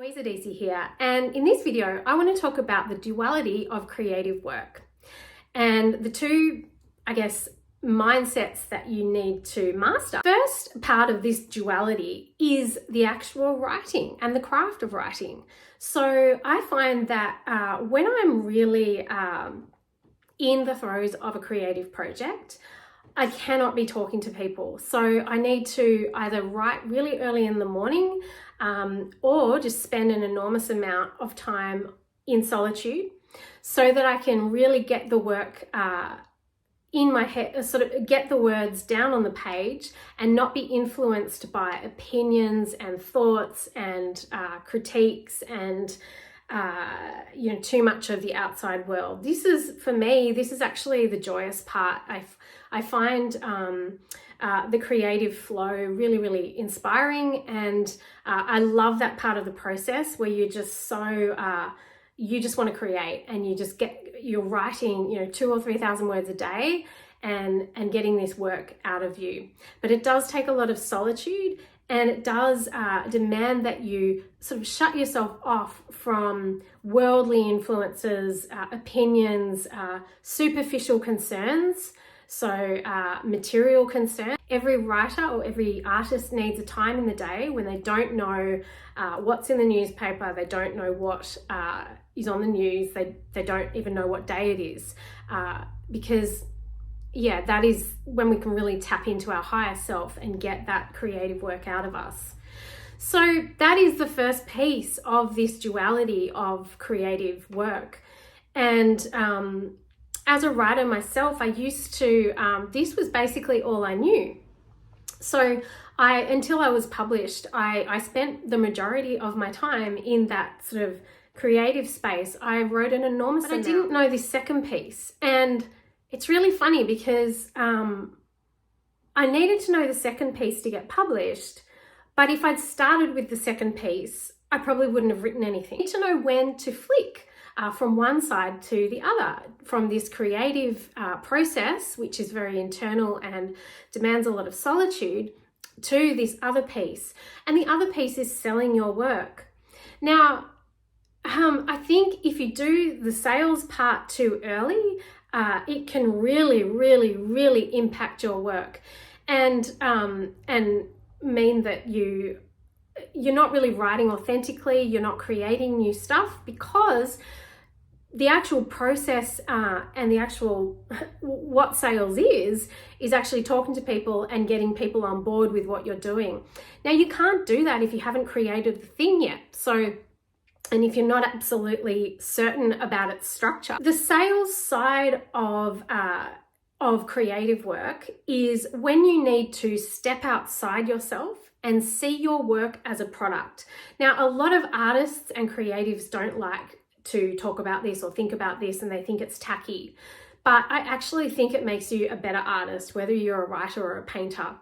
Louisa DC here, and in this video I want to talk about the duality of creative work and the two, mindsets that you need to master. First part of this duality is the actual writing and the craft of writing. So I find that when I'm really in the throes of a creative project, I cannot be talking to people. So I need to either write really early in the morning or just spend an enormous amount of time in solitude so that I can really get the work in my head, sort of get the words down on the page and not be influenced by opinions and thoughts and critiques and too much of the outside world. This is actually the joyous part. I find the creative flow really, really inspiring, and I love that part of the process where you're just you just want to create, and you're writing 2,000 or 3,000 words a day and getting this work out of you. But it does take a lot of solitude, and it does demand that you sort of shut yourself off from worldly influences, opinions, superficial concerns, so material concerns. Every writer or every artist needs a time in the day when they don't know what's in the newspaper, they don't know what is on the news, they don't even know what day it is, because that is when we can really tap into our higher self and get that creative work out of us. So that is the first piece of this duality of creative work. And as a writer myself, I used to, this was basically all I knew. So until I was published, I spent the majority of my time in that sort of creative space. I wrote an enormous amount. I didn't know this second piece. And it's really funny because I needed to know the second piece to get published, but if I'd started with the second piece, I probably wouldn't have written anything. I need to know when to flick from one side to the other, from this creative process, which is very internal and demands a lot of solitude, to this other piece. And the other piece is selling your work. Now, I think if you do the sales part too early, it can really, really, really impact your work and mean that you're not really writing authentically, you're not creating new stuff, because the actual process and the actual what sales is actually talking to people and getting people on board with what you're doing. Now, you can't do that if you haven't created the thing yet. And if you're not absolutely certain about its structure. The sales side of creative work is when you need to step outside yourself and see your work as a product. Now, a lot of artists and creatives don't like to talk about this or think about this, and they think it's tacky. But I actually think it makes you a better artist, whether you're a writer or a painter.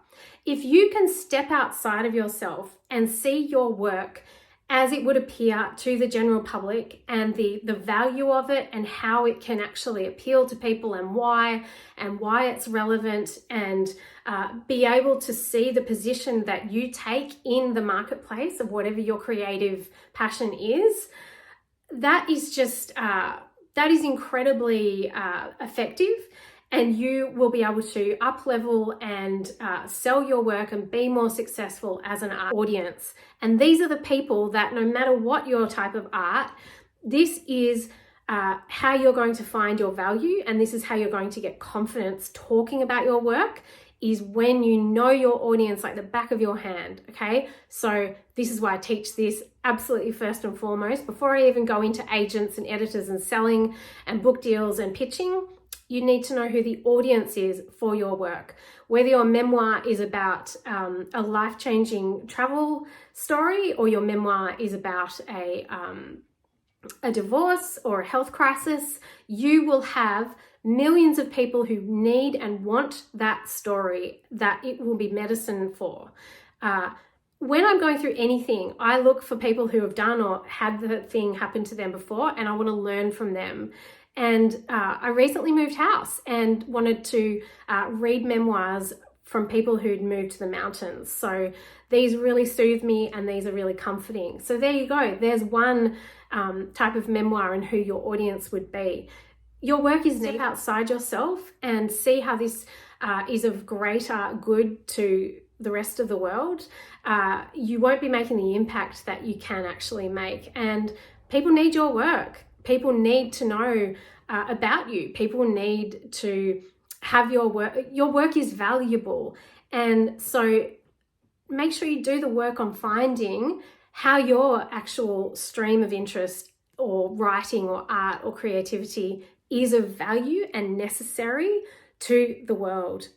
If you can step outside of yourself and see your work as it would appear to the general public, and the value of it and how it can actually appeal to people and why it's relevant, and be able to see the position that you take in the marketplace of whatever your creative passion is, that is just, that is incredibly effective. And you will be able to up-level and sell your work and be more successful as an art audience. And these are the people that, no matter what your type of art, this is how you're going to find your value, and this is how you're going to get confidence talking about your work, is when you know your audience like the back of your hand, okay? So this is why I teach this absolutely first and foremost. Before I even go into agents and editors and selling and book deals and pitching, you need to know who the audience is for your work. Whether your memoir is about a life-changing travel story, or your memoir is about a divorce or a health crisis, you will have millions of people who need and want that story that it will be medicine for. When I'm going through anything, I look for people who have done or had the thing happen to them before, and I want to learn from them. And I recently moved house and wanted to read memoirs from people who'd moved to the mountains. So these really soothe me and these are really comforting. So there you go. There's one type of memoir and who your audience would be. Your work is step outside yourself and see how this is of greater good to the rest of the world. You won't be making the impact that you can actually make. And people need your work. People need to know about you. People need to have your work. Your work is valuable. And so make sure you do the work on finding how your actual stream of interest or writing or art or creativity is of value and necessary to the world.